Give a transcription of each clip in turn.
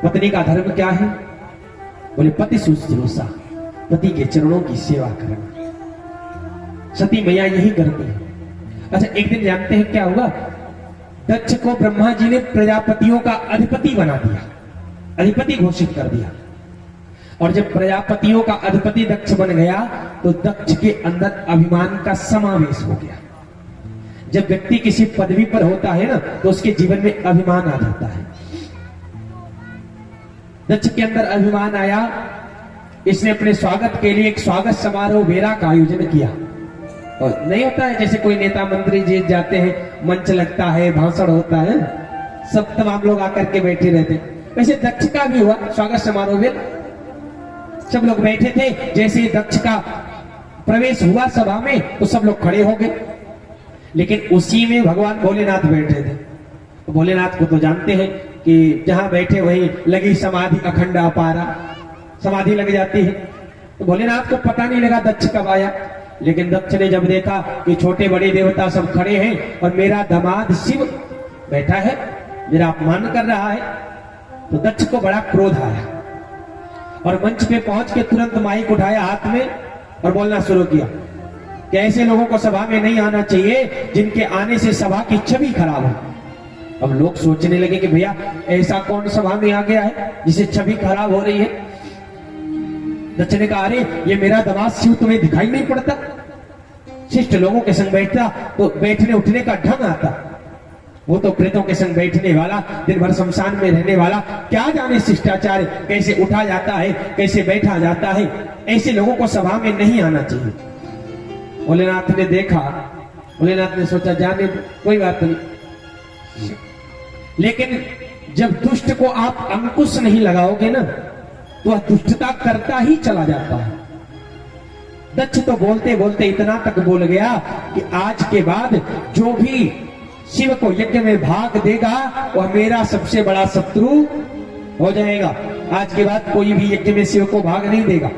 पत्नी का धर्म क्या है? बोले पति शुश्रूषा, पति के चरणों की सेवा करना। सती मैया यही करती है। अच्छा, एक दिन जानते हैं क्या हुआ? दक्ष को ब्रह्मा जी ने प्रजापतियों का अधिपति बना दिया, अधिपति घोषित कर दिया। और जब प्रजापतियों का अधिपति दक्ष बन गया तो दक्ष के अंदर अभिमान का समावेश हो गया। जब व्यक्ति किसी पदवी पर होता है ना तो उसके जीवन में अभिमान आ जाता है। दक्ष के अंदर अभिमान आया। इसने अपने स्वागत के लिए एक स्वागत समारोह वेरा का आयोजन किया। और नहीं होता है जैसे कोई नेता मंत्री जी जाते हैं, मंच लगता है, भाषण होता है, सब तमाम लोग आकर के बैठे रहते हैं, वैसे दक्ष का भी हुआ स्वागत समारोह में। सब लोग बैठे थे। जैसे दक्ष का प्रवेश हुआ सभा में तो सब लोग खड़े हो गए, लेकिन उसी में भगवान भोलेनाथ बैठे थे। तो भोलेनाथ को तो जानते हैं कि जहां बैठे वहीं लगी समाधि अखंड अपारा, समाधि लग जाती है। तो भोलेनाथ को पता नहीं लगा दक्ष कब आया। लेकिन दक्ष ने जब देखा कि छोटे बड़े देवता सब खड़े हैं और मेरा दामाद शिव बैठा है, मेरा अपमान कर रहा है, तो दक्ष को बड़ा क्रोध आया और मंच पे पहुंच के तुरंत माइक उठाया हाथ में और बोलना शुरू किया कि ऐसे लोगों को सभा में नहीं आना चाहिए जिनके आने से सभा की छवि खराब हो। अब लोग सोचने लगे कि भैया ऐसा कौन सभा में आ गया है जिसे छवि खराब हो रही है। दक्ष ने कहा, अरे ये मेरा दामाद शिव तुम्हें दिखाई नहीं पड़ता? शिष्ट लोगों के संग बैठता तो बैठने उठने का ढंग आता, वो तो प्रेतों के संग बैठने वाला, दिन भर शमशान में रहने वाला, क्या जाने शिष्टाचार कैसे उठा जाता है, कैसे बैठा जाता है। ऐसे लोगों को सभा में नहीं आना चाहिए। भोलेनाथ ने देखा, भोलेनाथ ने सोचा जाने कोई बात नहीं। लेकिन जब दुष्ट को आप अंकुश नहीं लगाओगे ना तो वह दुष्टता करता ही चला जाता है। दक्ष तो बोलते बोलते इतना तक बोल गया कि आज के बाद जो भी शिव को यज्ञ में भाग देगा वह मेरा सबसे बड़ा शत्रु हो जाएगा। आज के बाद कोई भी यज्ञ में शिव को भाग नहीं देगा।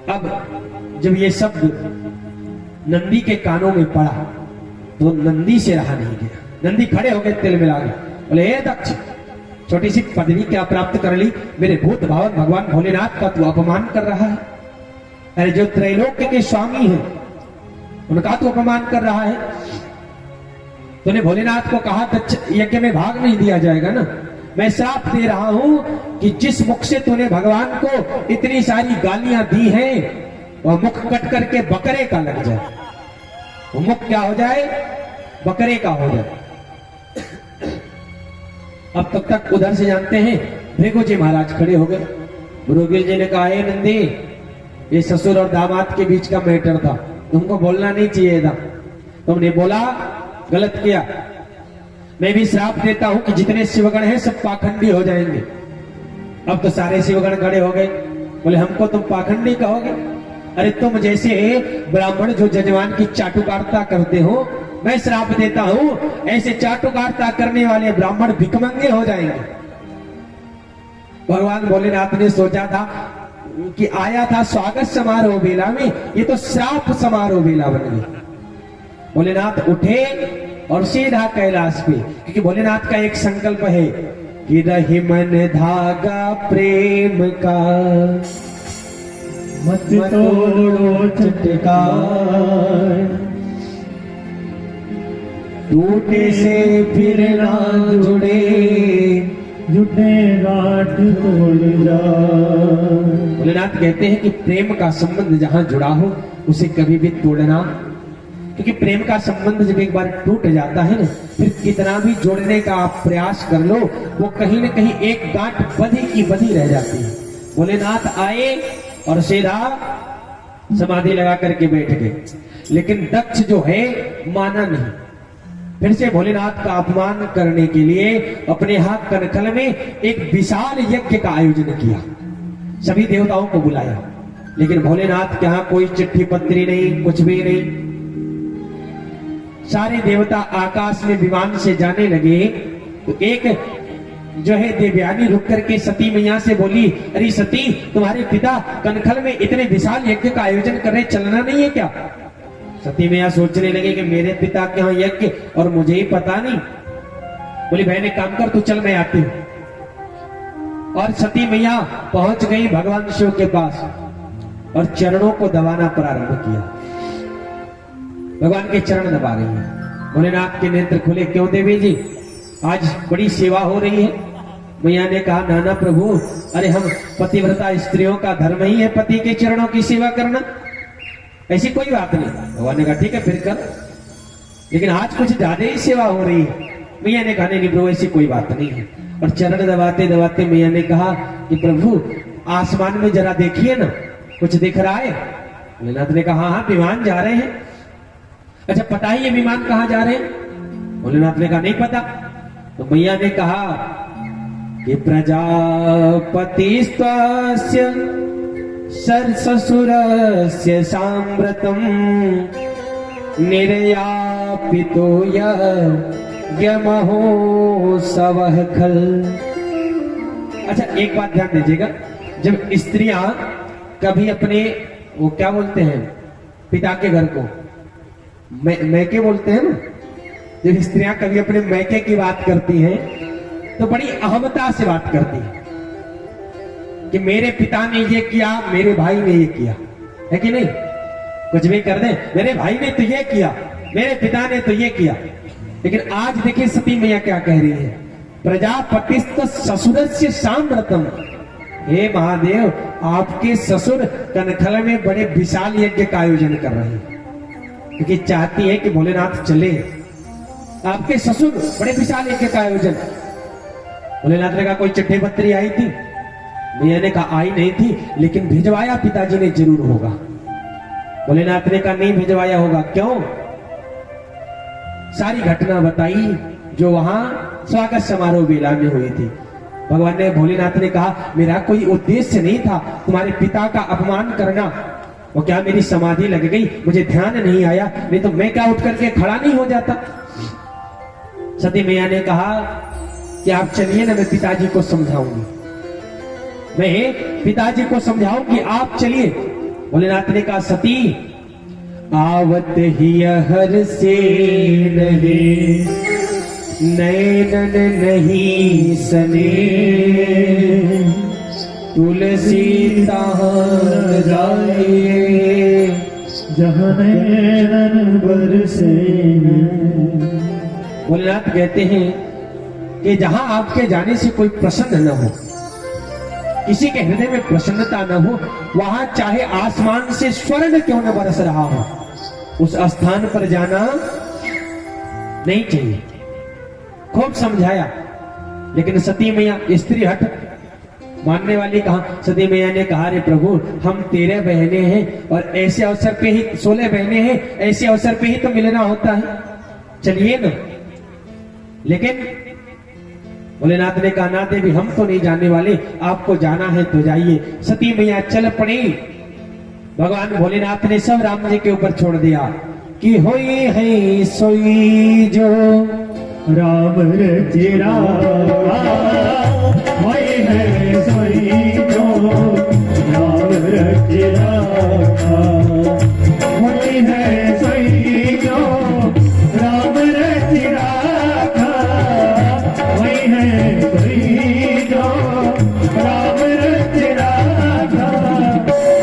अब जब ये शब्द नंदी के कानों में पड़ा तो नंदी से रहा नहीं गया। नंदी खड़े हो गए, तिल मिला गए, बोले हे दक्ष, छोटी सी पदवी क्या प्राप्त कर ली, मेरे भूत भावन भगवान भोलेनाथ का तू अपमान कर रहा है। अरे जो त्रैलोक्य के स्वामी हैं उनका तू अपमान कर रहा है। तूने भोलेनाथ को कहा दक्ष यज्ञ में भाग नहीं दिया जाएगा ना। मैं श्राप दे रहा हूं कि जिस मुख से तूने भगवान को इतनी सारी गालियां दी हैं वह मुख कट करके बकरे का लग जाए। वो मुख क्या हो जाए? बकरे का हो जाए। अब तक उधर से जानते हैं भृगु जी महाराज खड़े हो गए। भृगु जी ने कहा, हे नंदी, ये ससुर और दामाद के बीच का मैटर था, तुमको बोलना नहीं चाहिए था, तुमने बोला, गलत किया। मैं भी श्राप देता हूं कि जितने शिवगण हैं सब पाखंडी हो जाएंगे। अब तो सारे शिवगण खड़े हो गए, बोले हमको तुम पाखंडी कहोगे? अरे तुम जैसे ब्राह्मण जो जजमान की चाटुकारिता करते हो, मैं श्राप देता हूं ऐसे चाटुकारिता करने वाले ब्राह्मण भिखमंगे हो जाएंगे। भगवान भोलेनाथ ने सोचा था कि आया था स्वागत समारोह बेला में, ये तो श्राप समारोह बेला बन गया। भोलेनाथ उठे और सीधा कैलाश पे, क्योंकि भोलेनाथ का एक संकल्प है कि रही मन धागा प्रेम का मत तोड़ो चटकार, टूटे से फिर ना जुड़े, जुटे गांठ तोड़ जा। भोलेनाथ कहते हैं कि प्रेम का संबंध जहां जुड़ा हो उसे कभी भी तोड़ना, क्योंकि प्रेम का संबंध जब एक बार टूट जाता है ना, फिर कितना भी जोड़ने का आप प्रयास कर लो वो कहीं न कहीं एक गांठ बधी की बधी रह जाती है। भोलेनाथ आए और सीधा समाधि लगा करके बैठ गए। लेकिन दक्ष जो है माना नहीं, फिर से भोलेनाथ का अपमान करने के लिए अपने हाथ कनखल में एक विशाल यज्ञ का आयोजन किया। सभी देवताओं को बुलाया, लेकिन भोलेनाथ के यहां कोई चिट्ठी पत्री नहीं, कुछ भी नहीं। सारे देवता आकाश में विमान से जाने लगे तो एक जो है देवयानी रुक करके सती मैया से बोली, अरे सती, तुम्हारे पिता कनखल में इतने विशाल यज्ञ का आयोजन कर रहे, चलना नहीं है क्या? सती मैया सोचने लगे कि मेरे पिता के यहाँ यज्ञ और मुझे ही पता नहीं। बोली बहन एक काम कर, तू चल मैं आती हूँ। और सती मैया पहुंच गई भगवान शिव के पास और चरणों को दबाना प्रारंभ किया। भगवान के चरण दबा रही है। भोलेनाथ के नेत्र खुले। क्यों देवी जी, आज बड़ी सेवा हो रही है? मैया ने कहा, नाना प्रभु, अरे हम पतिव्रता स्त्रियों का धर्म ही है पति के चरणों की सेवा करना, ऐसी कोई बात नहीं। भगवान ने कहा, ठीक है फिर कर, लेकिन आज कुछ ज्यादा ही सेवा हो रही है। मैया ने कहा, नहीं प्रभु, ऐसी कोई बात नहीं है। और चरण दबाते दबाते मैया ने कहा कि प्रभु, आसमान में जरा देखिए ना, कुछ दिख रहा है? भोलेनाथ ने कहा, हाँ विमान जा रहे हैं। अच्छा पता ही ये विमान कहाँ जा रहे हैं? भोलेनाथ ने कहा, नहीं पता। तो मैया ने कहा कि प्रजापतिस्त्वस्य ससुरस्य साम्प्रतं निर्यापितो यमहोत्सवः खल। अच्छा एक बात ध्यान दीजिएगा, जब स्त्रियां कभी अपने, वो क्या बोलते हैं, पिता के घर को मैके बोलते हैं ना, जब स्त्रियां कभी अपने मैके की बात करती हैं तो बड़ी अहमता से बात करती है कि मेरे पिता ने ये किया, मेरे भाई ने ये किया, है कि नहीं? कुछ भी कर दे, मेरे भाई ने तो ये किया, मेरे पिता ने तो ये किया। लेकिन आज देखिए सती मैया क्या कह रही है, प्रजापतिस्त ससुरस्य साम्प्रतं। हे महादेव, आपके ससुर कनखल में बड़े विशाल यज्ञ का आयोजन कर रहे हैं, क्योंकि चाहती है कि भोलेनाथ चले। आपके ससुर बड़े विशाल यज्ञ का आयोजन। भोलेनाथ ने कहा, कोई चिट्ठी पत्री आई थी? मैया ने कहा, आई नहीं थी, लेकिन भिजवाया पिताजी ने जरूर होगा। भोलेनाथ ने कहा, नहीं भिजवाया होगा। क्यों? सारी घटना बताई जो वहां स्वागत समारोह बेला में हुई थी। भगवान ने, भोलेनाथ ने कहा, मेरा कोई उद्देश्य नहीं था तुम्हारे पिता का अपमान करना। वो क्या मेरी समाधि लग गई, मुझे ध्यान नहीं आया, नहीं तो मैं क्या उठ करके खड़ा नहीं हो जाता। सती मैया ने कहा कि आप चलिए ना, मैं पिताजी को समझाऊंगी, मैं पिताजी को समझाऊंगी, आप चलिए। भोलेनाथ ने कहा, सती आवत ही हर से नैनन नहीं सने, तुलसी तान जाए जहाँ नैनन बरसे। भोलेनाथ कहते हैं कि जहां आपके जाने से कोई प्रसन्न न हो, किसी के हृदय में प्रसन्नता न हो, वहां चाहे आसमान से स्वर्ण क्यों न बरस रहा हो, उस स्थान पर जाना नहीं चाहिए। खूब समझाया, लेकिन सती मैया स्त्री हट मानने वाली कहा। सती मैया ने कहा, रे प्रभु, हम 13 बहने हैं और ऐसे अवसर पे ही 16 बहने हैं, ऐसे अवसर पे ही तो मिलना होता है, चलिए ना। लेकिन भोलेनाथ ने कहा, ना देवी, हम तो नहीं जाने वाले, आपको जाना है तो जाइए। सती मैया चल पड़ी। भगवान भोलेनाथ ने सब राम जी के ऊपर छोड़ दिया कि होई है सोई जो राम रचिरा, होई है सोई जो राम रचिरा, होई है सोई जो राम रचिरा, होई है सोई जो राम रचिरा,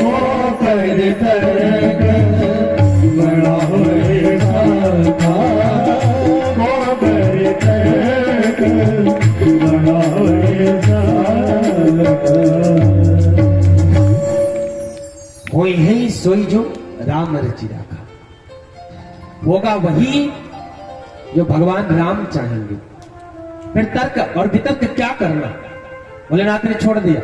वो कर तरक बड़ा होएगा, वो कर तरक बड़ा होएगा। होई है सोई जो राम रचिरा का, होगा वही जो भगवान राम चाहेंगे। फिर तर्क और वितर्क क्या करना, भोलेनाथ ने छोड़ दिया।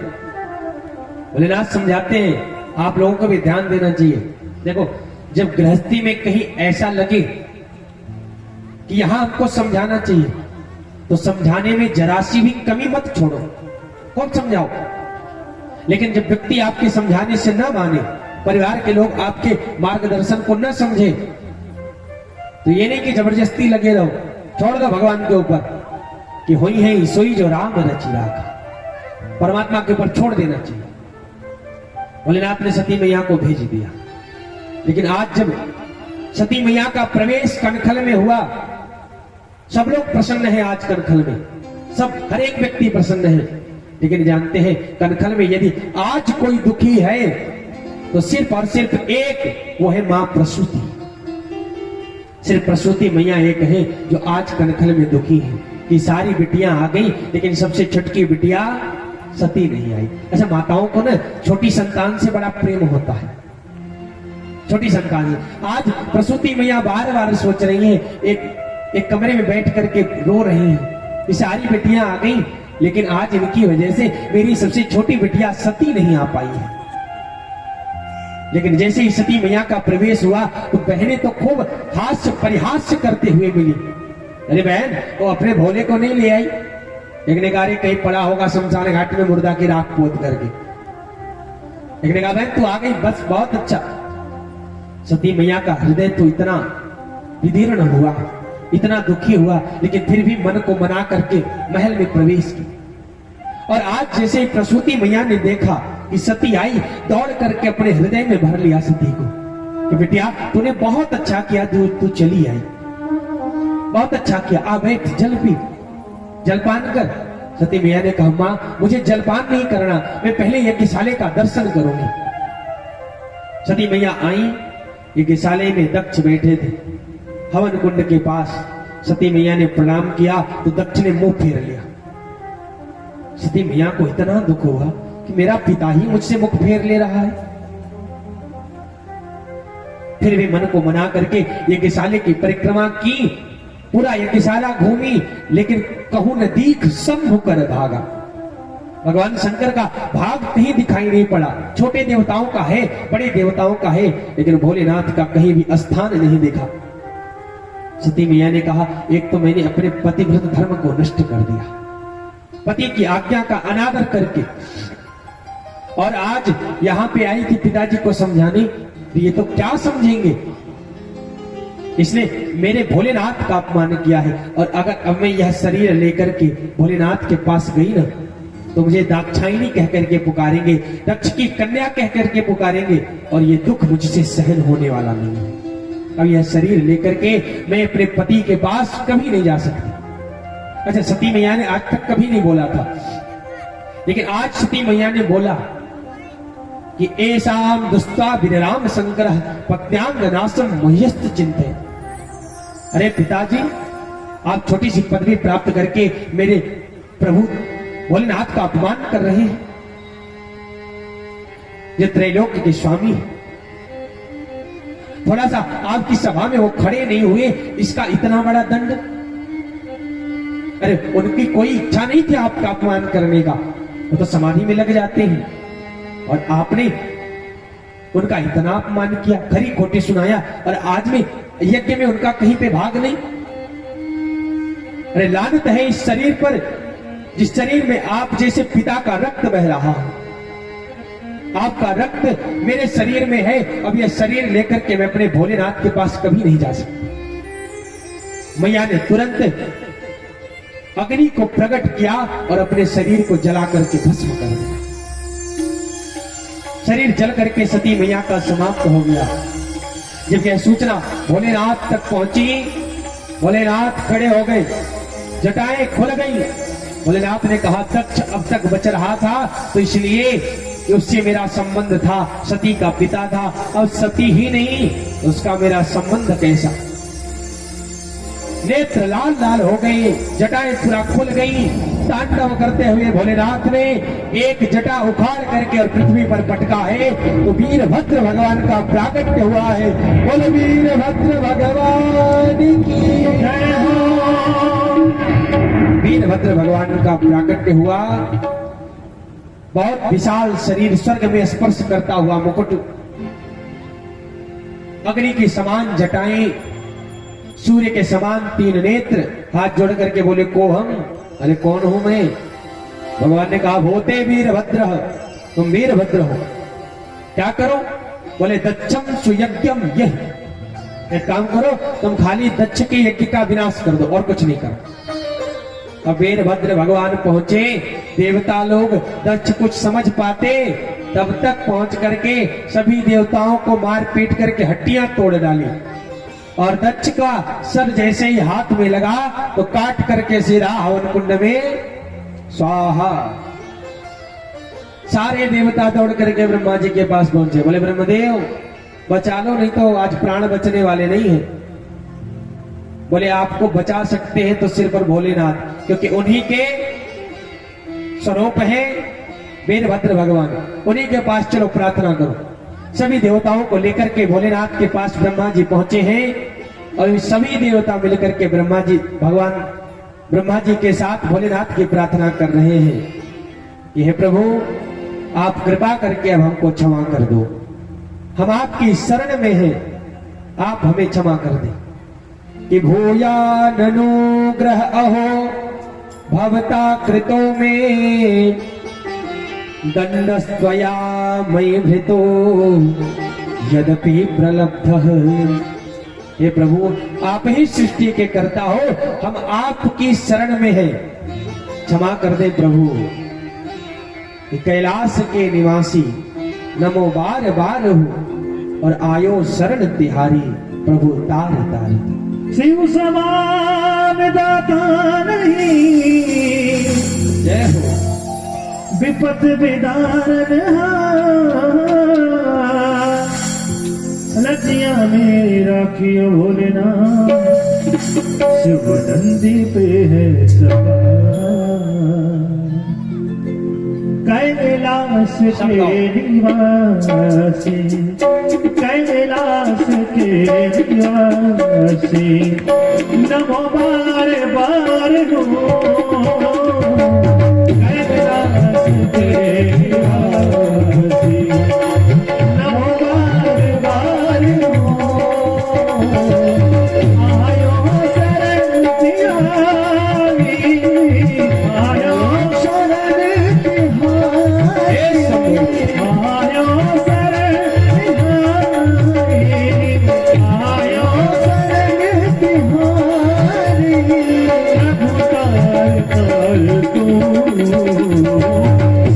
भोलेनाथ समझाते हैं, आप लोगों को भी ध्यान देना चाहिए। देखो, जब गृहस्थी में कहीं ऐसा लगे कि यहां हमको समझाना चाहिए, तो समझाने में जरा सी भी कमी मत छोड़ो, खूब समझाओ। लेकिन जब व्यक्ति आपके समझाने से न माने, परिवार के लोग आपके मार्गदर्शन को न समझे, तो ये नहीं कि जबरदस्ती लगे रहो, छोड़ दो भगवान के ऊपर कि होई है सोई जो राम रचिरा का, परमात्मा के ऊपर छोड़ देना चाहिए। भोलेनाथ ने सती मैया को भेज दिया। लेकिन आज जब सती मैया का प्रवेश कनखल में हुआ, सब लोग प्रसन्न है। आज कनखल में सब, हर एक व्यक्ति प्रसन्न है। लेकिन जानते हैं कनखल में यदि आज कोई दुखी है तो सिर्फ और सिर्फ एक, वो है मां प्रसूति। सिर्फ प्रसूति मैया एक है जो आज कनखल में दुखी है कि सारी बिटियां आ गई लेकिन सबसे छुटकी बिटिया सती नहीं आई। अच्छा, माताओं को ना छोटी संतान से बड़ा प्रेम होता है, छोटी संतान से। आज प्रसूति मैया बार बार सोच रही है, एक कमरे में बैठ करके रो रही है, सारी बेटियां आ गई लेकिन आज इनकी वजह से मेरी सबसे छोटी बिटिया सती नहीं आ पाई है। लेकिन जैसे ही सती मैया का प्रवेश हुआ तो बहनें तो खूब हास्य परिहास्य करते हुए मिली। अरे बहन, वो अपने भोले को नहीं ले आई। एक ने कहा कहीं पड़ा होगा शमशान घाट में मुर्दा की राख पोत करके। एक ने कहा बहन तू आ गई, बस बहुत अच्छा। सती मैया का हृदय तो इतना विदीर्ण हुआ, इतना दुखी हुआ, लेकिन फिर भी मन को मना करके महल में प्रवेश किया। और आज जैसे ही प्रसूति मैया ने देखा कि सती आई, दौड़ करके अपने हृदय में भर लिया सती को कि बिटिया तूने बहुत अच्छा किया, तू चली आई, बहुत अच्छा किया, आ बैठ, जल पी, जलपान कर। सती मैया ने कहा मां मुझे जलपान नहीं करना, मैं पहले यज्ञशाले का दर्शन करूंगी। सती मैया आई, यज्ञशाले में दक्ष बैठे थे हवन कुंड के पास। सती मैया ने प्रणाम किया तो दक्ष ने मुंह फेर लिया। सती मैया को इतना दुख हुआ कि मेरा पिता ही मुझसे मुख फेर ले रहा है। फिर भी मन को मना करके यज्ञशाले की परिक्रमा की, पूरा यज्ञशाला घूमी, लेकिन कहूं न दीख सब होकर भागा। भगवान शंकर का भाग कहीं दिखाई नहीं पड़ा। छोटे देवताओं का है, बड़े देवताओं का है, लेकिन भोलेनाथ का कहीं भी स्थान नहीं देखा। सती मैया ने कहा एक तो मैंने अपने पतिव्रत धर्म को नष्ट कर दिया, पति की आज्ञा का अनादर करके, और आज यहां पे आई थी पिताजी को समझाने, तो ये तो क्या समझेंगे, इसने मेरे भोलेनाथ का अपमान किया है। और अगर अब मैं यह शरीर लेकर के भोलेनाथ के पास गई ना तो मुझे दाक्षायणी कह करके पुकारेंगे, दक्ष की कन्या कह करके पुकारेंगे, और ये दुख मुझसे सहन होने वाला नहीं है। अब यह शरीर लेकर के मैं अपने पति के पास कभी नहीं जा सकती। अच्छा, सती मैया ने आज तक कभी नहीं बोला था, लेकिन आज सती मैया ने बोला कि ऐसाम दुस्ता विराम शंकर पत्यांग नाशम मह्यस्त चिंते। अरे पिताजी, आप छोटी सी पदवी प्राप्त करके मेरे प्रभु भोलेनाथ का अपमान कर रहे हैं। ये त्रैलोक्य के स्वामी है, थोड़ा सा आपकी सभा में वो खड़े नहीं हुए, इसका इतना बड़ा दंड। अरे उनकी कोई इच्छा नहीं थी आपका अपमान करने का, वो तो समाधि में लग जाते हैं, और आपने उनका इतना अपमान किया, खरी खोटी सुनाया, और आज में यज्ञ में उनका कहीं पे भाग नहीं। अरे लानत है इस शरीर पर, जिस शरीर में आप जैसे पिता का रक्त बह रहा है। आपका रक्त मेरे शरीर में है, अब यह शरीर लेकर के मैं अपने भोलेनाथ के पास कभी नहीं जा सकता। मैया ने तुरंत अग्नि को प्रकट किया और अपने शरीर को जला करके भस्म कर दिया। शरीर जल करके सती मैया का समाप्त हो गया। जब यह सूचना भोलेनाथ तक पहुंची, भोलेनाथ खड़े हो गए, जटाएं खुल गई। भोलेनाथ ने कहा दक्ष अब तक बच रहा था तो इसलिए कि उससे मेरा संबंध था, सती का पिता था, अब सती ही नहीं उसका मेरा संबंध कैसा। नेत्र लाल लाल हो गए, जटाएं पूरा खुल गई। तांडव करते हुए भोलेनाथ ने एक जटा उखाड़ करके और पृथ्वी पर पटका है तो वीरभद्र भगवान का प्राकट्य हुआ है। बोलो वीरभद्र भगवान की जय हो। वीरभद्र भगवान का प्राकट्य हुआ, बहुत विशाल शरीर, स्वर्ग में स्पर्श करता हुआ मुकुट, अग्नि की समान जटाएं, सूर्य के समान 3 नेत्र, हाथ जोड़ करके बोले को हम, अरे कौन हूं मैं। भगवान ने कहा होते वीरभद्र, तुम वीरभद्र हो, क्या करो। बोले दक्षम सुयज्ञम, यह एक काम करो, तुम खाली दक्ष के यज्ञ का विनाश कर दो और कुछ नहीं करो। अब वीरभद्र भगवान पहुंचे, देवता लोग दक्ष कुछ समझ पाते तब तक पहुंच करके सभी देवताओं को मार पीट करके हड्डियां तोड़ डाली, और दक्ष का सर जैसे ही हाथ में लगा तो काट करके सीधा हवन कुंड में स्वाहा। सारे देवता दौड़ करके ब्रह्मा जी के पास पहुंचे, बोले ब्रह्मदेव बचा लो, नहीं तो आज प्राण बचने वाले नहीं है। बोले आपको बचा सकते हैं तो सिर पर भोलेनाथ, क्योंकि उन्हीं के स्वरूप है वीरभद्र भगवान, उन्हीं के पास चलो प्रार्थना करो। सभी देवताओं को लेकर के भोलेनाथ के पास ब्रह्मा जी पहुंचे हैं और सभी देवता मिलकर के ब्रह्मा जी के साथ भोलेनाथ की प्रार्थना कर रहे हैं। यह प्रभु आप कृपा करके अब हमको क्षमा कर दो, हम आपकी शरण में हैं, आप हमें क्षमा कर दें। कि भूयाननुग्रह अहो भवता कृतो में दंडस्त्वया मयि भृतो यद्यपि प्रलब्धः। हे प्रभु आप ही सृष्टि के कर्ता हो, हम आपकी शरण में हैं, क्षमा कर दे प्रभु। कैलाश के निवासी नमो बार बार हो और आयो शरण तिहारी, प्रभु तार तार। शिव समान दाता नहीं, जय हो। विपत विदारन लजिया में राखियो भोलेनाथ, शिव नंदी पे है सवार। कैलाश के निवासी, कैलाश के निवासी, नमो बार बार हो। कैलाश के निवासी, नमो बार बार हो। आयो शरण तिहारी, आयो शरण तिहारी, आयो शरण तिहारी, आयो शरण तिहारी। रघुतार कर तू,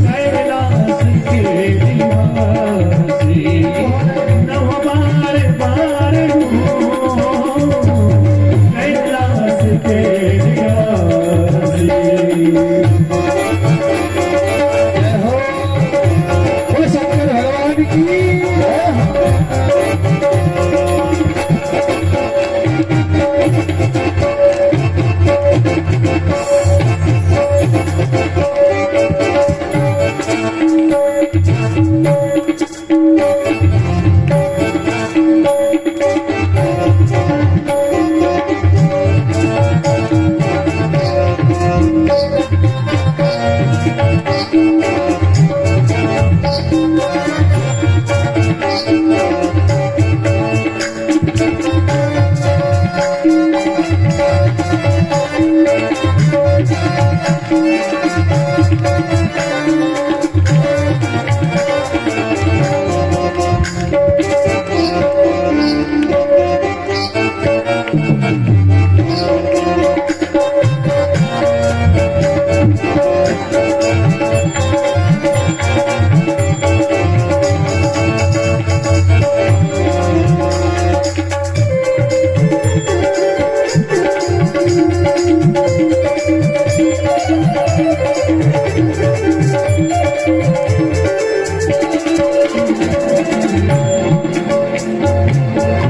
कैलाश के निवासी, नमो बार बार हो। कैलाश के निवासी। जय हो। बोलो शंकर भगवान की जय हो।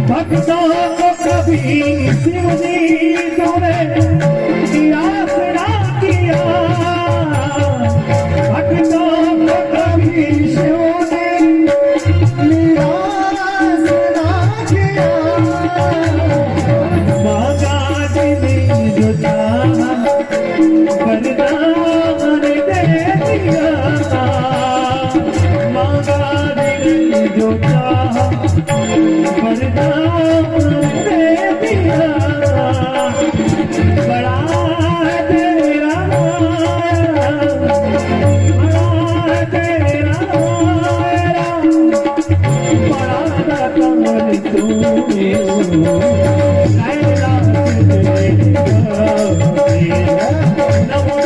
भक्तों को कभी शिव जी तूने आसरा किया, भक्तों को कभी शिव ने आसरा किया। मांगा जिन्हें जो चाहा वरदान दे दिया, मांगा जिन्हें जो चाहा वरदान दे दिया। बड़ा तेरा माया, बड़ा तेरा माया, बड़ा दातार तू। कैलाश के निवासी, नमो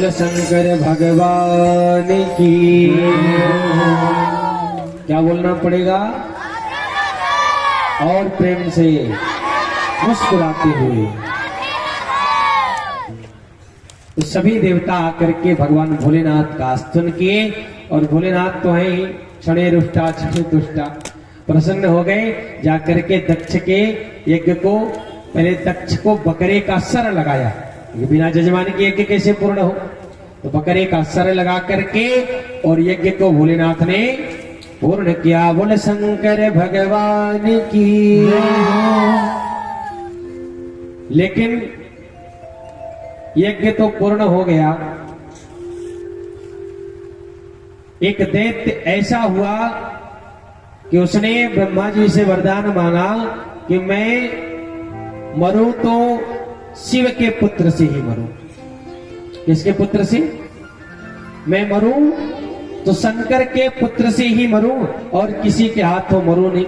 बोल शंकर भगवान की। क्या बोलना पड़ेगा? और प्रेम से मुस्कुराते हुए। तो सभी देवता आकर के भगवान भोलेनाथ का स्तुति किए और भोलेनाथ तो है ही क्षणे रुष्टा क्षणे तुष्टा, प्रसन्न हो गए। जाकर के दक्ष के यज्ञ को, पहले दक्ष को बकरे का सर लगाया, ये बिना जजमान के यज्ञ कैसे पूर्ण हो, तो बकरे का सर लगा करके और यज्ञ को भोलेनाथ ने पूर्ण किया। बोल शंकर भगवान की। लेकिन यज्ञ तो पूर्ण हो गया, एक दैत्य ऐसा हुआ कि उसने ब्रह्मा जी से वरदान मांगा कि मैं मरूं तो शिव के पुत्र से ही मरूं। किसके पुत्र से? मैं मरूं तो शंकर के पुत्र से ही मरूं और किसी के हाथों मरूं नहीं।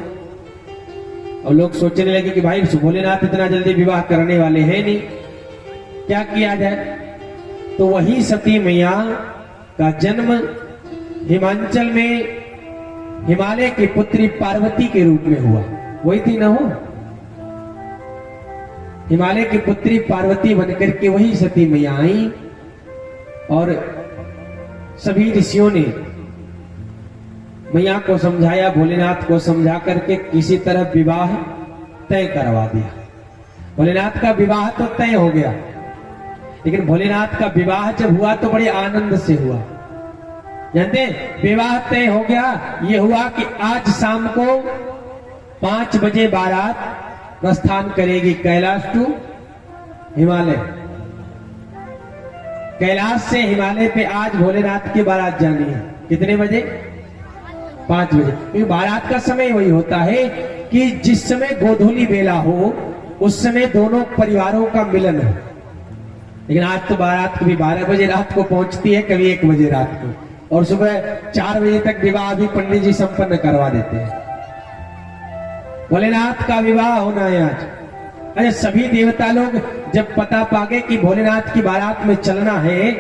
और लोग सोचने लगे कि भाई भोलेनाथ इतना जल्दी विवाह करने वाले हैं नहीं, क्या किया जाए। तो वही सती मैया का जन्म हिमाचल में हिमालय की पुत्री पार्वती के रूप में हुआ। वही थी ना हो, हिमालय की पुत्री पार्वती बनकर के वही सती मैया आई और सभी ऋषियों ने मैया को समझाया, भोलेनाथ को समझा करके किसी तरह विवाह तय करवा दिया। भोलेनाथ का विवाह तो तय हो गया, लेकिन भोलेनाथ का विवाह जब हुआ तो बड़े आनंद से हुआ। जानते, विवाह तय हो गया, ये हुआ कि आज शाम को 5 बजे बारात प्रस्थान करेगी कैलाश टू हिमालय। कैलाश से हिमालय पे आज भोलेनाथ की बारात जानी है। कितने बजे? 5 बजे। क्योंकि बारात का समय वही होता है कि जिस समय गोधूली बेला हो उस समय दोनों परिवारों का मिलन हो। लेकिन आज तो बारात कभी 12 बजे रात को पहुंचती है, कभी 1 बजे रात को, और सुबह 4 बजे तक विवाह भी पंडित जी संपन्न करवा देते हैं। भोलेनाथ का विवाह होना है आज। अरे सभी देवता लोग जब पता पागे कि भोलेनाथ की बारात में चलना है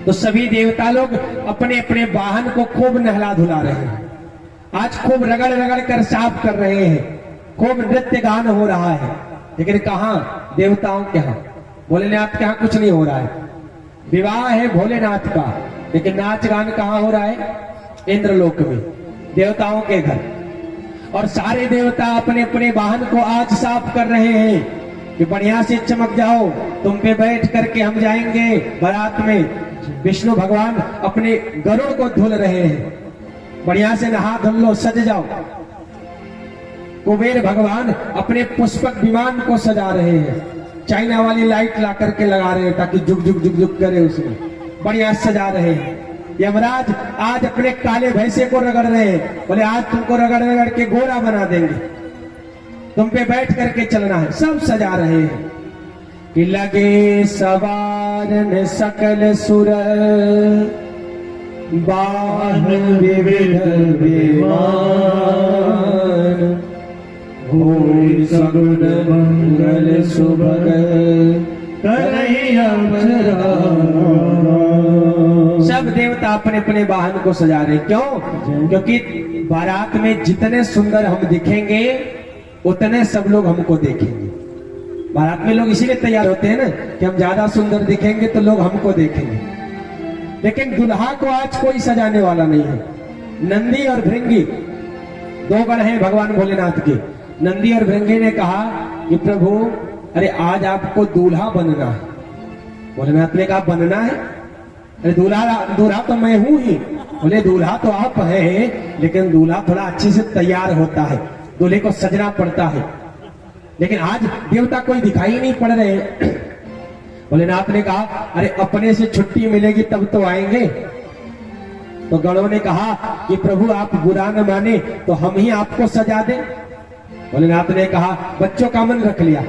तो सभी देवता लोग अपने अपने वाहन को खूब नहला धुला रहे हैं। आज खूब रगड़ रगड़ कर साफ कर रहे हैं, खूब नृत्य गान हो रहा है। लेकिन कहां? देवताओं के यहां, भोलेनाथ के यहां कुछ नहीं हो रहा है। विवाह है भोलेनाथ का, लेकिन नाच गान कहां हो रहा है? इंद्रलोक में, देवताओं के घर। और सारे देवता अपने अपने वाहन को आज साफ कर रहे हैं कि बढ़िया से चमक जाओ, तुम पे बैठ करके हम जाएंगे बारात में। विष्णु भगवान अपने गरुड़ को धुल रहे हैं, बढ़िया से नहा धुल लो, सज जाओ। कुबेर भगवान अपने पुष्पक विमान को सजा रहे हैं, चाइना वाली लाइट ला करके लगा रहे हैं ताकि जुग जुग जुग जुग करे, उसमें बढ़िया सजा रहे हैं। यमराज आज अपने काले भैंसे को रगड़ रहे हैं, बोले आज तुमको रगड़ रगड़ के गोरा बना देंगे, तुम पे बैठ करके चलना है। सब सजा रहे हैं कि लगे सवारन सकल सुर बाण विविध विमान, होई सगुन मंगल सुभग करहिया सब देवता अपने अपने वाहन को सजा रहे। क्यों? क्योंकि बारात में जितने सुंदर हम दिखेंगे उतने सब लोग हमको देखेंगे। बारात में लोग इसीलिए तैयार होते हैं ना कि हम ज्यादा सुंदर दिखेंगे तो लोग हमको देखेंगे। लेकिन दुल्हा को आज कोई सजाने वाला नहीं है। नंदी और भृंगी 2 गण हैं भगवान भोलेनाथ के। नंदी और भृंगी ने कहा कि प्रभु अरे आज आपको दूल्हा बनना है। भोलेनाथ ने कहा बनना है? अरे दूल्हा तो मैं हूं ही। बोले दूल्हा तो आप हैं, लेकिन दूल्हा थोड़ा अच्छे से तैयार होता है, दूल्हे को सजना पड़ता है। लेकिन आज देवता कोई दिखाई नहीं पड़ रहे। भोलेनाथ ने कहा अरे अपने से छुट्टी मिलेगी तब तो आएंगे। तो गणों ने कहा कि प्रभु आप बुरा न माने तो हम ही आपको सजा दें। भोलेनाथ ने कहा बच्चों का मन रख लिया,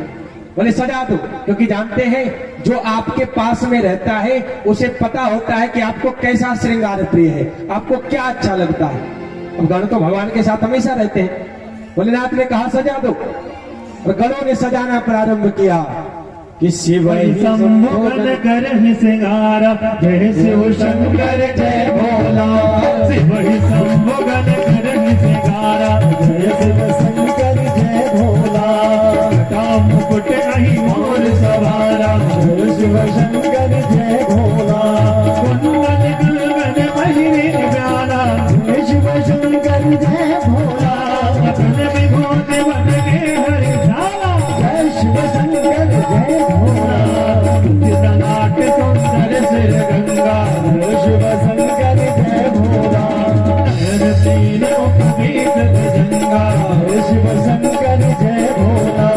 बोले सजा दो, क्योंकि जानते हैं जो आपके पास में रहता है उसे पता होता है कि आपको कैसा श्रृंगार प्रिय है, आपको क्या अच्छा लगता है। अब गण तो भगवान के साथ हमेशा रहते हैं। भोलेनाथ ने कहा सजा दो, और गणों ने सजाना प्रारंभ किया। कि शिव वही ही संभोगन करहि सिंगारा जय शिव शंकर जय भोला शिव ही संभोगन करहि सिंगारा जय शिव शंकर जय भोला जटा मुकुट नहीं मोर सवारा जय शिव शंकर जय भोला कुंदन गुलगन महिरे प्यारा जय शिव शंकर जय भोला मदन विभूति बदने हरि झाला जय शिव शंकर जय भोला नाट सुंदर सिर गंगा जय शिव शंकर जय भोला नयन तीनों पवित्र गंगा जय शिव शंकर जय भोला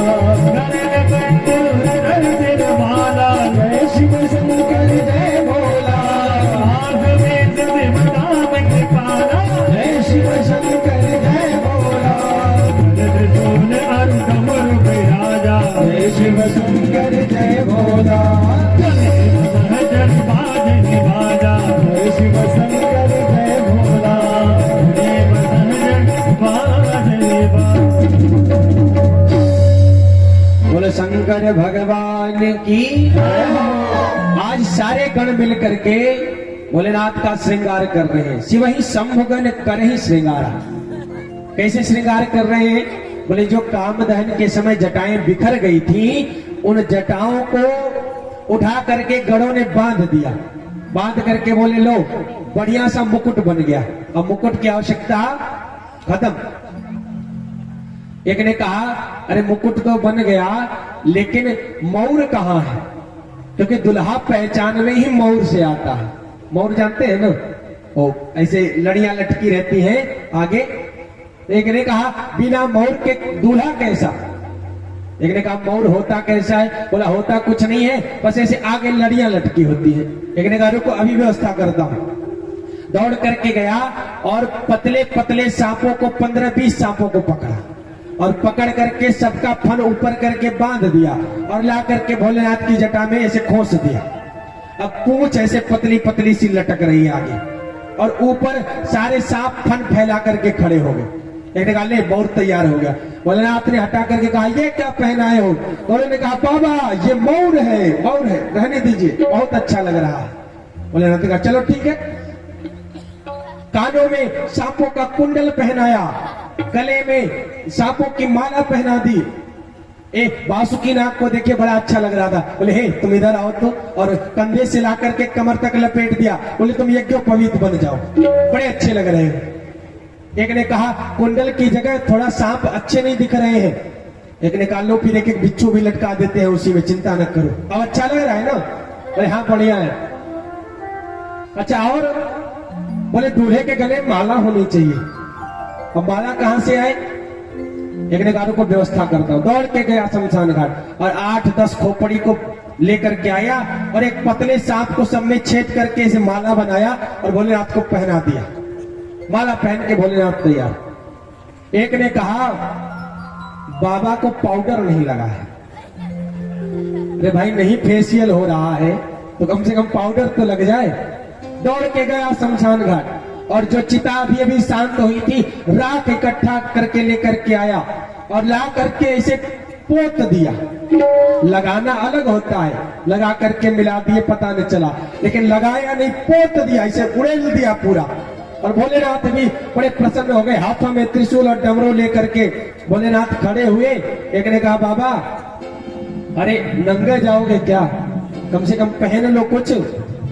नयन कंठ सिर माला जय शिव शंकर जय भोला हाथ में नाम के पाला जय शिव शंकर जय भोला त्रिशूल और कमर पे राजा जय शिव शंकर जय भोला चले सहजन बाजनि बाजा जय शिव शंकर जय भोला देव सहजन बाजनि बाजा बोले शंकर भगवान की। आज सारे गण मिल करके भोलेनाथ का श्रृंगार कर रहे हैं। शिव ही संभोगन कर ही श्रृंगारा। कैसे श्रृंगार कर रहे हैं? बोले जो कामदहन के समय जटाएं बिखर गई थी, उन जटाओं को उठा करके गणों ने बांध दिया। बांध करके बोले लो बढ़िया सा मुकुट बन गया। अब मुकुट की आवश्यकता खत्म। एक ने कहा अरे मुकुट तो बन गया, लेकिन मौर कहाँ है? क्योंकि दुल्हा पहचान में ही मौर से आता है। मौर जानते हैं ना, ओ ऐसे लड़ियां लटकी रहती हैं आगे। एक ने कहा बिना मौर के दूल्हा कैसा? एक ने कहा मौर होता कैसा है? बोला होता कुछ नहीं है, बस ऐसे आगे लड़ियां लटकी होती है। एक ने कहा रुको अभी व्यवस्था करता हूं। दौड़ करके गया और पतले पतले सांपों को 15-20 सांपों को पकड़ा और पकड़ करके सबका फन ऊपर करके बांध दिया और ला करके भोलेनाथ की जटा में ऐसे खोस दिया। अब पूंछ ऐसे पतली पतली सी लटक रही है आगे, और ऊपर सारे सांप फन फैला करके खड़े हो गए। एक ने कहा ले मौर तैयार हो गया। भोलेनाथ ने हटा करके कहा ये क्या पहनाए हो? उन्होंने कहा बाबा ये मौर है, मौर है, रहने दीजिए, बहुत अच्छा लग रहा है। भोलेनाथ ने कहा चलो ठीक है। कानों में सांपों का कुंडल पहनाया, गले में सांपों की माला पहना दी। बासुकी नाग को देखे बड़ा अच्छा लग रहा था। बोले हे तुम इधर आओ तो, और कंधे से ला करके कमर तक लपेट दिया। बोले तुम यज्ञोपवीत बन जाओ, बड़े अच्छे लग रहे हो। एक ने कहा कुंडल की जगह थोड़ा सांप अच्छे नहीं दिख रहे हैं। एक ने कहा लो फिर एक एक बिच्छू भी लटका देते हैं उसी में, चिंता न करो। अब अच्छा लग रहा है ना? बोले हाँ बढ़िया है। अच्छा और? बोले दूल्हे के गले माला होनी चाहिए। अब माला कहां से आए? एक ने कहा को व्यवस्था करता हूं। दौड़ के गया शमशान घाट और 8-10 खोपड़ी को लेकर के आया और एक पतले सांप को सब में छेद करके इसे माला बनाया और भोलेनाथ को पहना दिया। माला पहन के भोलेनाथ तैयार। एक ने कहा बाबा को पाउडर नहीं लगा है। अरे भाई नहीं फेशियल हो रहा है तो कम से कम पाउडर तो लग जाए। दौड़ के गया शमशान घाट और जो चिता अभी शांत हुई थी राख इकट्ठा करके लेकर के आया और ला करके ऐसे पोत दिया। लगाना अलग होता है, लगा करके मिला दिए पता नहीं चला, लेकिन लगाया नहीं, पोत दिया, इसे उड़ेल दिया पूरा। और भोलेनाथ भी बड़े प्रसन्न हो गए। हाथों में त्रिशूल और डमरू लेकर के भोलेनाथ खड़े हुए। एक ने कहा बाबा अरे नंगे जाओगे क्या? कम से कम पहन लो कुछ।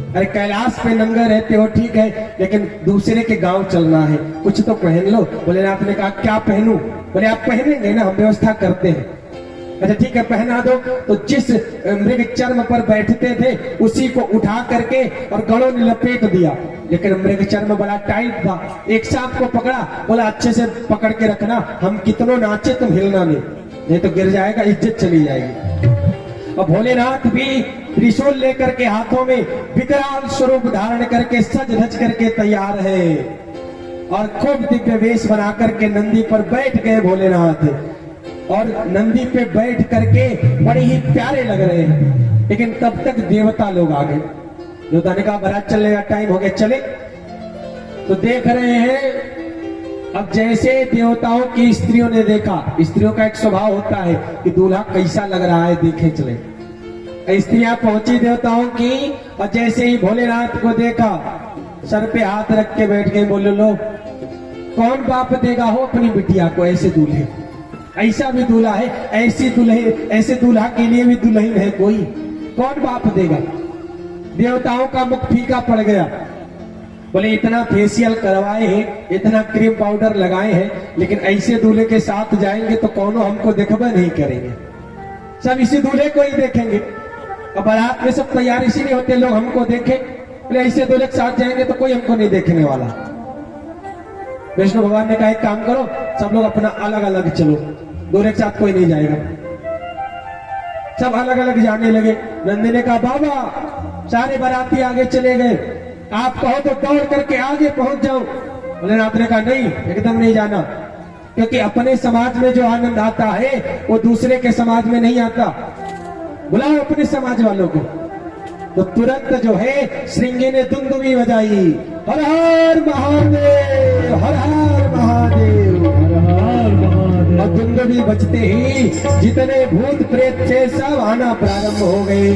अरे कैलाश पे नंगे रहते हो ठीक है, लेकिन दूसरे के गांव चलना है, कुछ तो पहन लो। भोलेनाथ ने कहा क्या पहनूं? बोले आप पहनेंगे ना, हम व्यवस्था करते हैं। अच्छा ठीक है पहना दो। तो जिस मृग चर्म पर बैठते थे उसी को उठा करके और गणों ने लपेट दिया, लेकिन मृग चर्म बड़ा टाइट था। एक सांप को पकड़ा, बोला अच्छे से पकड़ के रखना, हम कितनों नाचे तुम हिलना नहीं तो गिर जाएगा, इज्जत चली जाएगी। और भोलेनाथ भी त्रिशूल लेकर के हाथों में विकराल स्वरूप धारण करके सज धज करके तैयार है और खूब दिव्य वेश बना करके नंदी पर बैठ गए भोलेनाथ। और नंदी पे बैठ करके बड़े ही प्यारे लग रहे हैं। लेकिन तब तक देवता लोग आ गए। देवता ने कहा बारात चलने का टाइम हो गया, चले। तो देख रहे हैं अब जैसे देवताओं की स्त्रियों ने देखा, स्त्रियों का एक स्वभाव होता है कि दूल्हा कैसा लग रहा है देखे चले। स्त्रियां पहुंची देवताओं की, और जैसे ही भोलेनाथ को देखा सर पे हाथ रख के बैठ गए। बोले लो कौन बाप देगा हो अपनी बिटिया को ऐसे दूल्हे, ऐसा भी दूल्हा है, ऐसी दुल्हे, ऐसे दूल्हा के लिए भी दुल्हन है कोई, कौन बाप देगा। देवताओं का मुख फीका पड़ गया। बोले इतना फेशियल करवाए हैं, इतना क्रीम पाउडर लगाए हैं, लेकिन ऐसे दूल्हे के साथ जाएंगे तो कौनो हमको देखबा नहीं करेंगे, सब इसी दूल्हे को ही देखेंगे। और बारात में सब तैयार इसीलिए होते लोग हमको देखें, बोले ऐसे दूल्हे के साथ जाएंगे तो कोई हमको नहीं देखने वाला। विष्णु भगवान ने कहा एक काम करो, सब लोग अपना अलग अलग चलो, दूल्हे के साथ कोई नहीं जाएगा। सब अलग अलग जाने लगे। नंदी ने कहा बाबा सारे बाराती आगे चले गए, आप कहो तो दौड़ करके आगे पहुंच जाओ। भोलेनाथ ने कहा नहीं, एकदम नहीं जाना, क्योंकि अपने समाज में जो आनंद आता है वो दूसरे के समाज में नहीं आता। बुलाओ अपने समाज वालों को। तो तुरंत जो है श्रृंगी ने दुंदुभी बजाई, हर हर महादेव, हर हर महादेव, हर हर महादेव। और दुंदुभी बजते ही जितने भूत प्रेत थे सब आना प्रारंभ हो गए।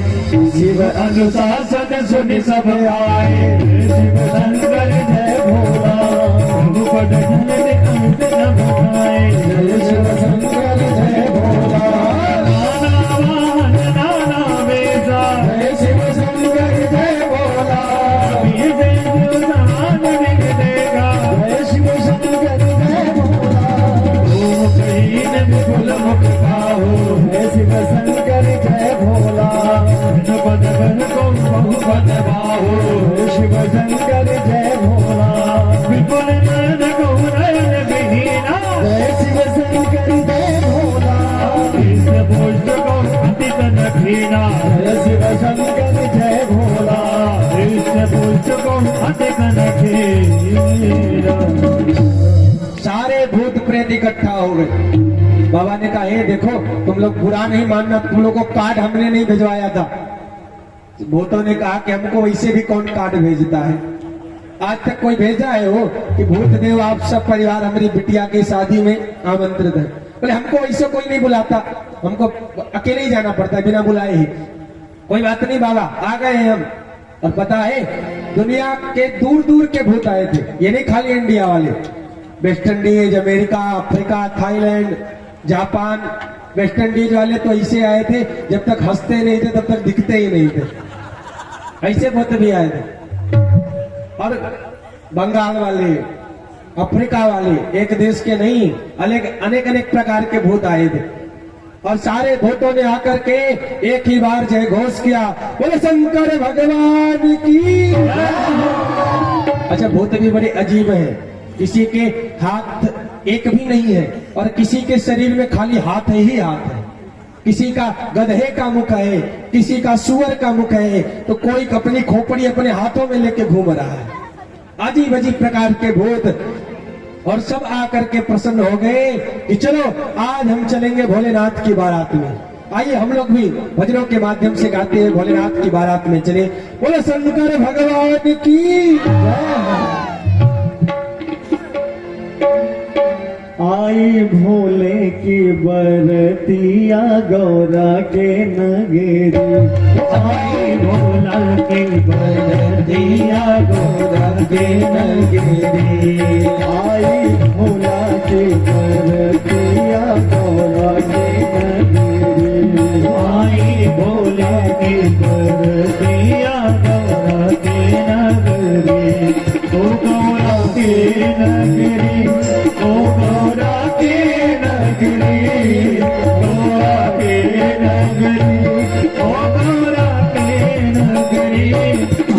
शिव अनुशासन सुन सब आए, शिव शंकर जय भोला, रघुपत जन अंत न बनाए। जय शिव शंकर जय भोला, नाना वाहन नाना वेदा, जय शिव शंकर जय भोला, विजय दान विघ देगा, जय शिव शंकर जय भोला, ओम कहीन विपुल मुख पाहो, जय शिव शंकर जय भोला, पद बन को बहुपद बाहो, शिव शंकर जय भोला, विपुल नयन गौरयन विहीना, जय शिव शंकर जय भोला, कृष्ण पुष्ट को अतित नखीना, जय शिव शंकर जय भोला। कृष्ण पुष्ट को अतित नखीना। सारे भूत प्रेत इकट्ठा हो गए। बाबा ने कहा हे देखो तुम लोग बुरा नहीं मानना, तुम लोग को कार्ड हमने नहीं भिजवाया था। भूतों ने कहा कि हमको वैसे भी कौन कार्ड भेजता है, आज तक कोई भेजा है वो कि भूत देव आप सब परिवार हमारी बिटिया की शादी में आमंत्रित है। बोले हमको वैसे कोई नहीं बुलाता, हमको अकेले ही जाना पड़ता है बिना बुलाए ही। कोई बात नहीं बाबा, आ गए हैं हम। और पता है दुनिया के दूर दूर के भूत आए थे, ये नहीं खाली इंडिया वाले, West Indies, America, Africa, Thailand, Japan. West Indies वाले तो ऐसे आए थे जब तक हंसते नहीं थे तब तक दिखते ही नहीं थे, ऐसे भूत भी आए थे। और बंगाल वाले, अफ्रीका वाले, एक देश के नहीं अनेक अनेक प्रकार के भूत आए थे। और सारे भूतों ने आकर के एक ही बार जय घोष किया, बोले शंकर भगवान की। अच्छा भूत भी बड़े अजीब है, किसी के हाथ एक भी नहीं है और किसी के शरीर में खाली हाथ ही हाथ है, किसी का गधे का मुख है, किसी का सुअर का मुख है, तो कोई अपनी खोपड़ी अपने हाथों में लेके घूम रहा है। अजीब अजीब प्रकार के भूत। और सब आकर के प्रसन्न हो गए कि चलो आज हम चलेंगे भोलेनाथ की बारात में। आइए हम लोग भी भजनों के माध्यम से गाते हैं भोलेनाथ की बारात में चले। बोले शंकर भगवान की जय। आई भोले की बरतिया गौरा के नगरी, आई भोला की बरतिया गौरा के नगरी, आई भोला की बरतिया गौरा के नगरी, आई भोला की बरतिया गौरा के नगरी, ओ गौरा के नगरी, ओ गौरा के नगरी, गौरा के नगरी, ओ गौरा के नगरी,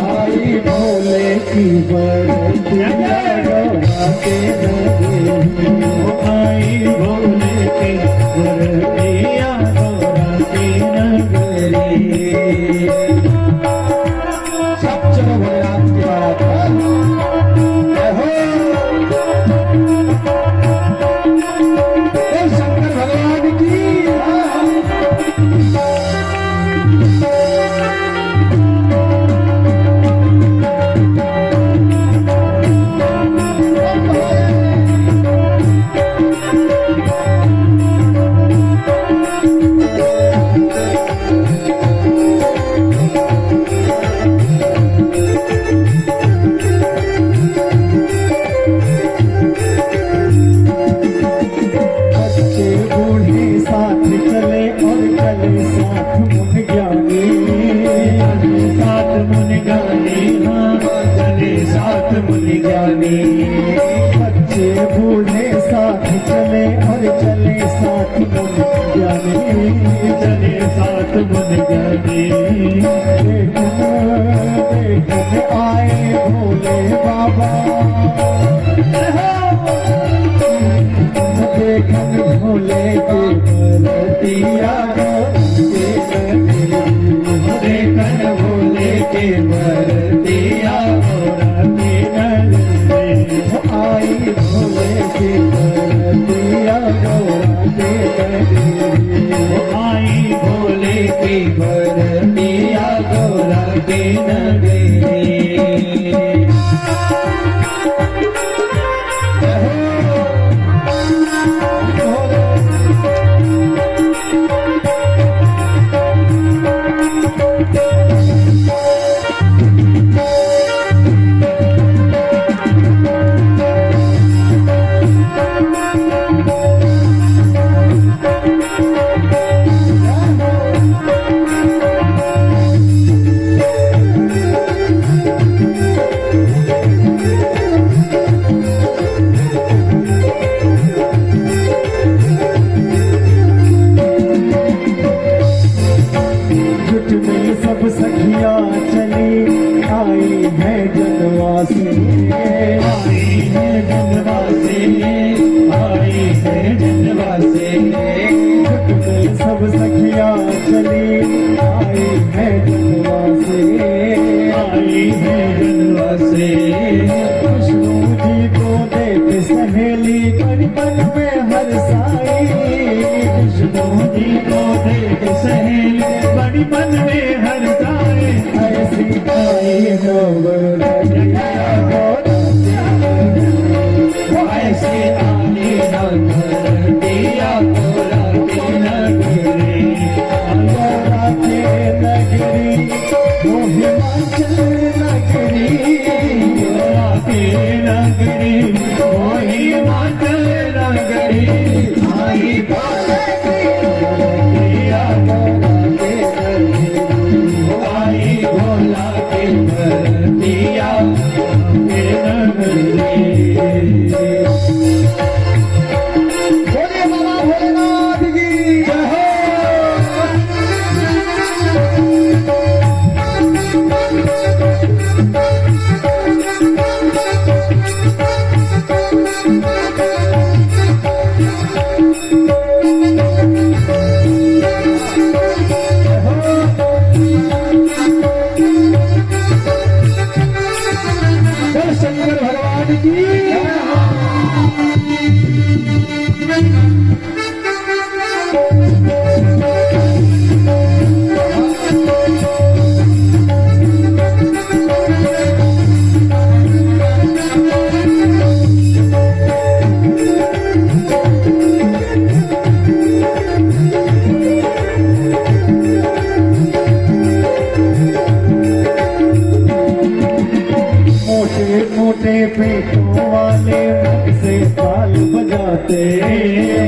आई भोले की बरतिया गौरा के नगरी, आई भोले की बरतिया गौरा के नगरी। सब चलो भोलेनाथ की बारात में। जय हो शंकर भगवान की। भोले बाबा देखन भोले के बरतिया देखन भोले के बरतिया आई भोले के बरतिया आई भोले की बरतिया गौरा के नगरी। सब सखियां चली आई है जनवासी आई है जनवासी आई है जनवासी सब सखियां चली आई है जनवासी आई है जनवासी। विष्णु जी को देख सहेली करीबन में हर साई विष्णु जी को देख सहेली बड़ी मन में हर साई ऐसी आई ऐसे आने दिया गौरा के नगरी गौरा के नगरी वो हिमाचल नगरी गौरा के नगरी वो हिमाचल नगरी आई भोले की बरतिया गौरा के नगरी आई भोला की बरतिया के नगरी। बोले बाबा भोलेनाथ की जय हो। शंकर भगवान की मोटे पेटों वाले मुख से ताल बजाते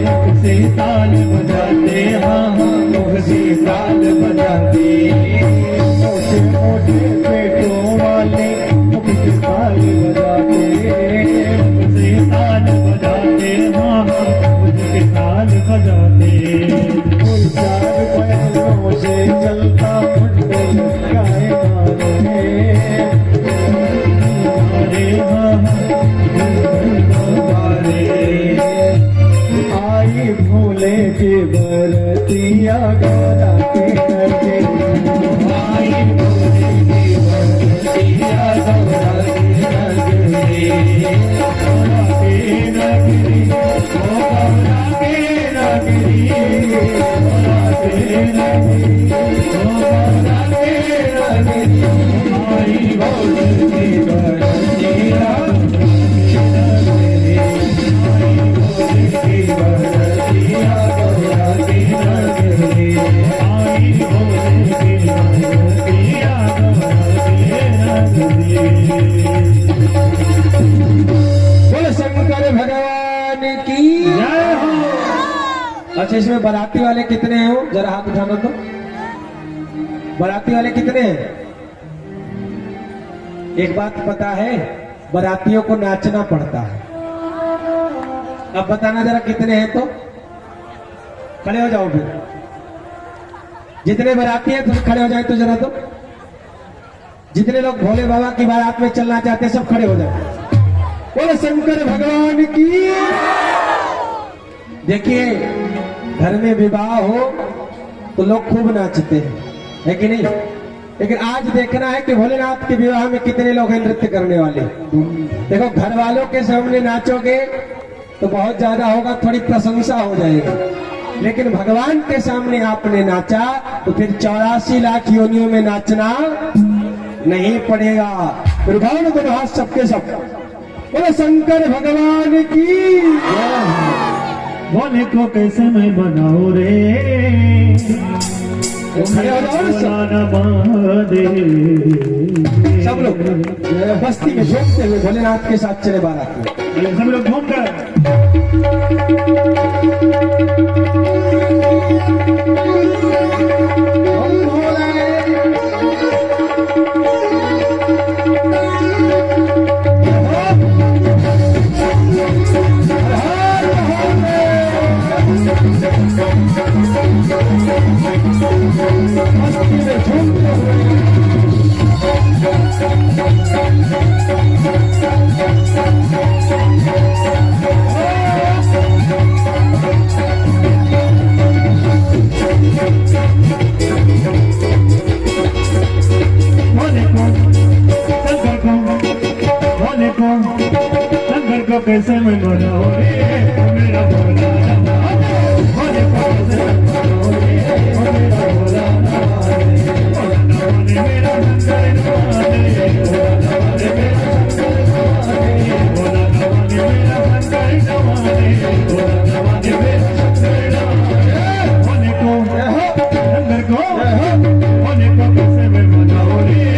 मुख से ताल बजाते हाँ मुख से ताल बजाते मोटे मोटे पेटों वाले मुख से ताल बजाते मुख से ताल बजाते हाँ मुख से ताल बजाते। कोई चार पैरों से चलता मुंडल गाए आई भोले की बरतिया गौरा के नगरी आई भोले की बरतिया गौरा के नगरी गौरा के नगरी गौरा के नगरी गौरा के नगरी गौरा के नगरी आई भोले की बरतिया बोले शंकर भगवान की जय हो। अच्छा इसमें बाराती वाले कितने हैं? वो जरा हाथ उठाना तो। बाराती वाले कितने हैं? एक बात पता है, बारातियों को नाचना पड़ता है। अब बताना जरा कितने हैं तो खड़े हो जाओ। फिर जितने बाराती हैं तुम खड़े हो जाए तो जरा तो जितने लोग भोले बाबा की बारात में चलना चाहते हैं सब खड़े हो जाए। बोले शंकर भगवान की। देखिए घर में विवाह हो तो लोग खूब नाचते हैं, है कि नहीं? लेकिन आज देखना है कि भोलेनाथ के विवाह में कितने लोग हैं नृत्य करने वाले। देखो घर वालों के सामने नाचोगे तो बहुत ज्यादा होगा, थोड़ी प्रशंसा हो जाएगी, लेकिन भगवान के सामने आपने नाचा तो फिर 84 लाख योनियों में नाचना नहीं पड़ेगा। फिर भाव दोनों हाथ सबके सब बोले शंकर भगवान की। भोले को कैसे मैं बनाऊं रे, खड़े हो जाओ सब लोग बस्ती में झूमते हुए भोलेनाथ के साथ चले बारात में। सब लोग घूम कर कैसे मैं बनाऊं रे मेरा भोला भोले को कैसे मैं बनाऊं रे मेरा भोला मेरा शंकर नवाले भोला मेरा शंकर नवाले भोला मेरा शंकर नवाले भोला मेरा शंकर नवाले भोले को शंकर को भोले को कैसे मैं बनाऊं रे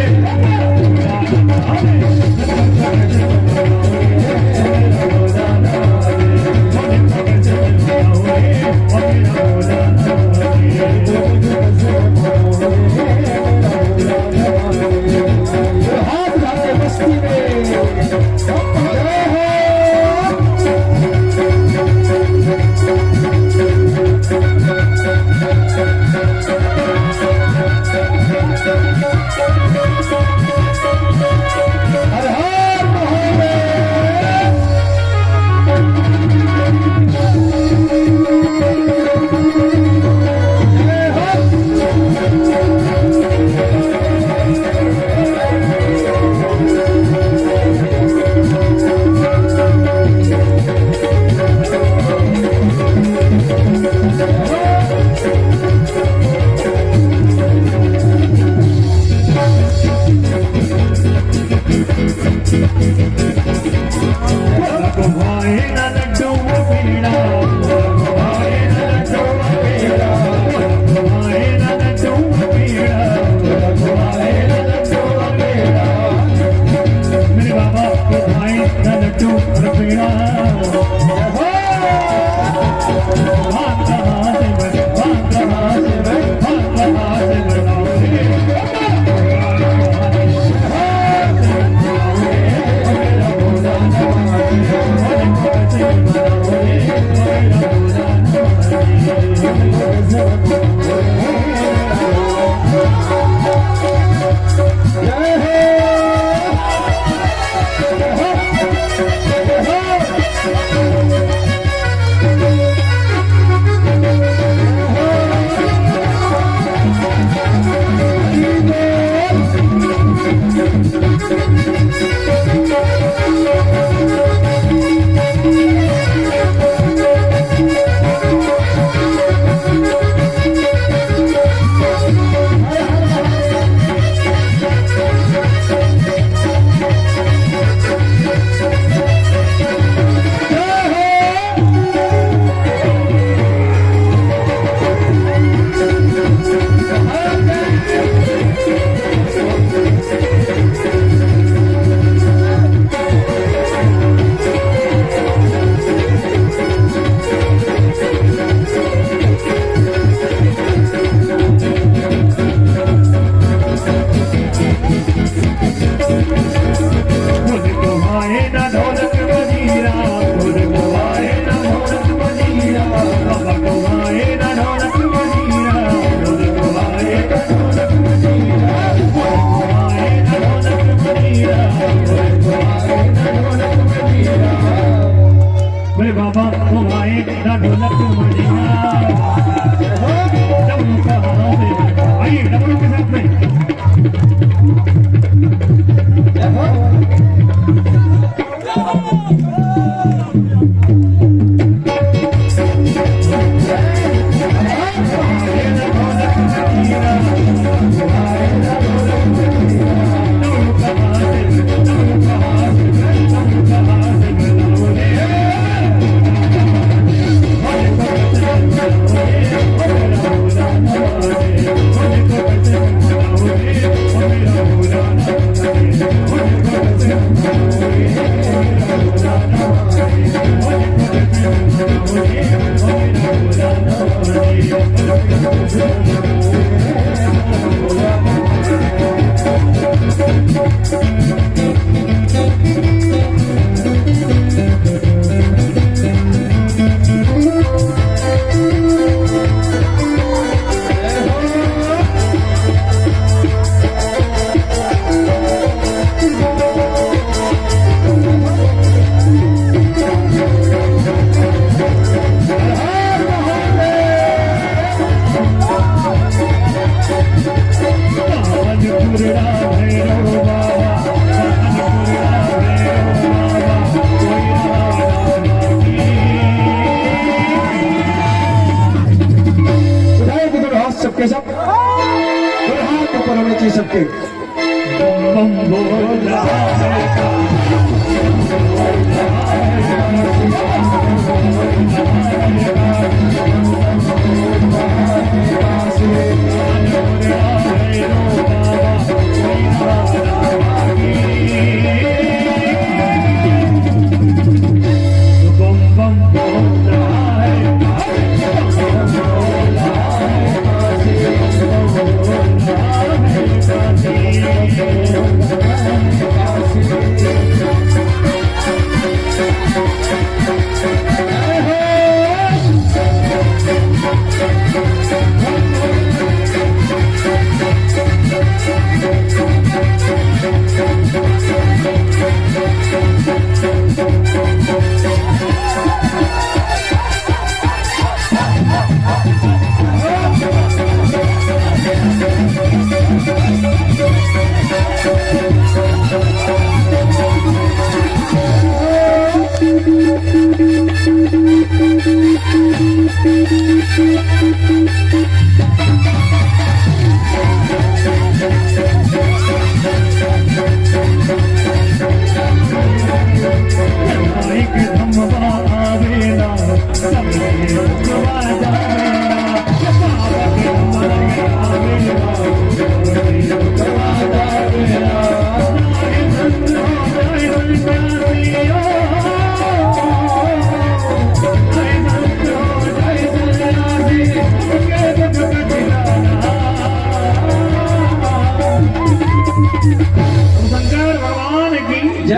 जय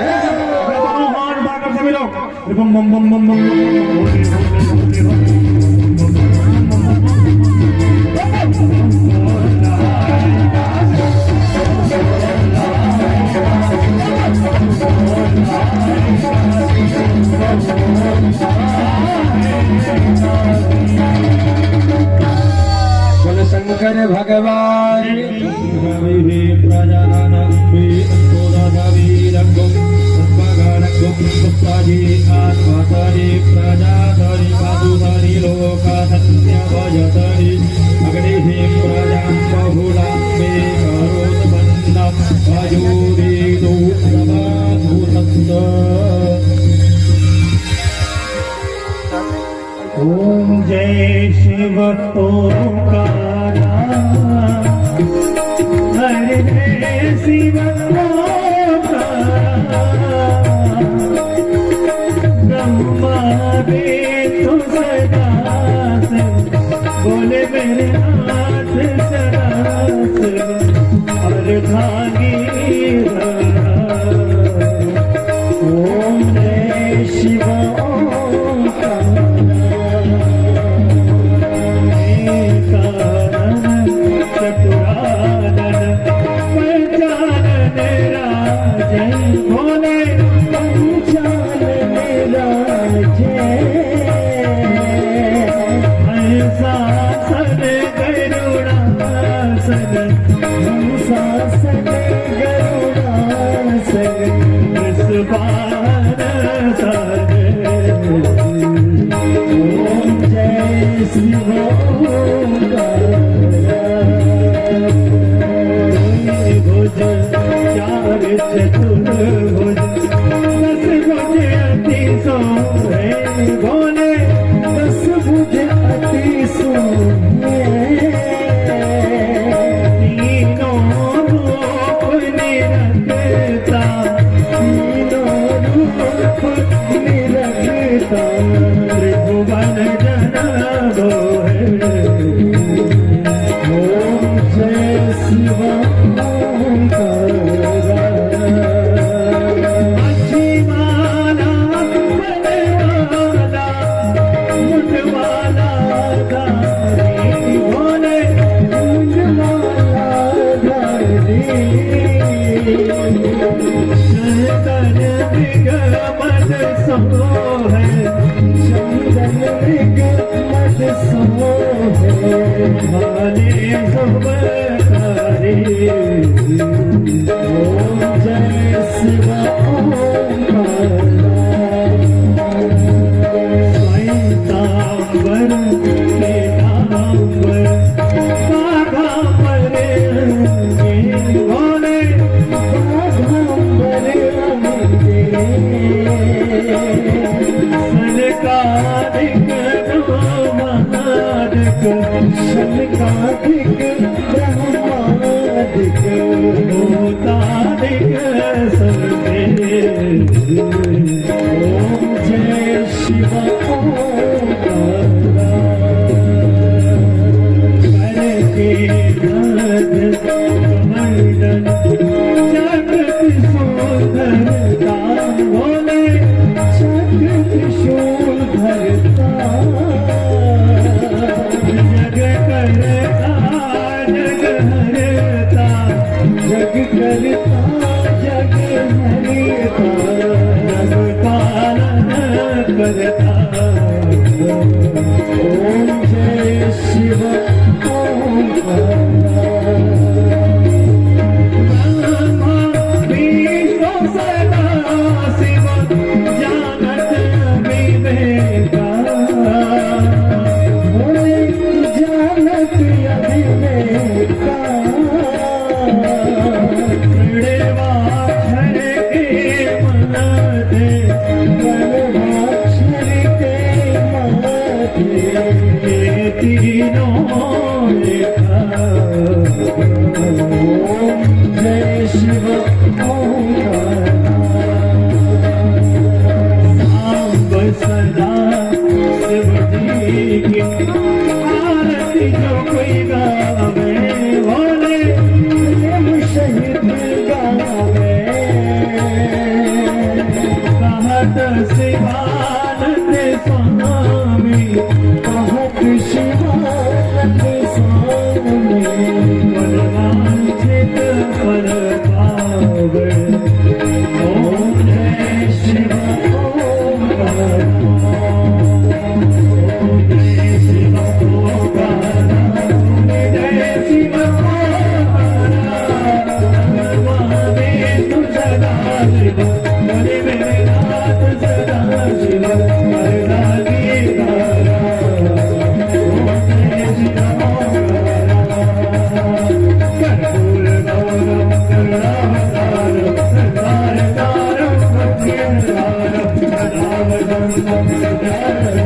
दोनों हाथ उठाकर सभी लोग बम बम बम बम बम बोलो शंकर भगवान ओम जय शिव ओंकारा हरे शिव ओंकारा ब्रह्मा विष्णु सदा बोले मेरे नाथ सदाशिव अर्धांगी ओम जय शिव शिव ओम जय शिव ओम जय शिव तू सदा शिव बोले मेरे नाथ सदा शिव मरना गीता जय शिव कर्पूर गौरम करुणावतारम संसार तारम भक्तिं तारम नाम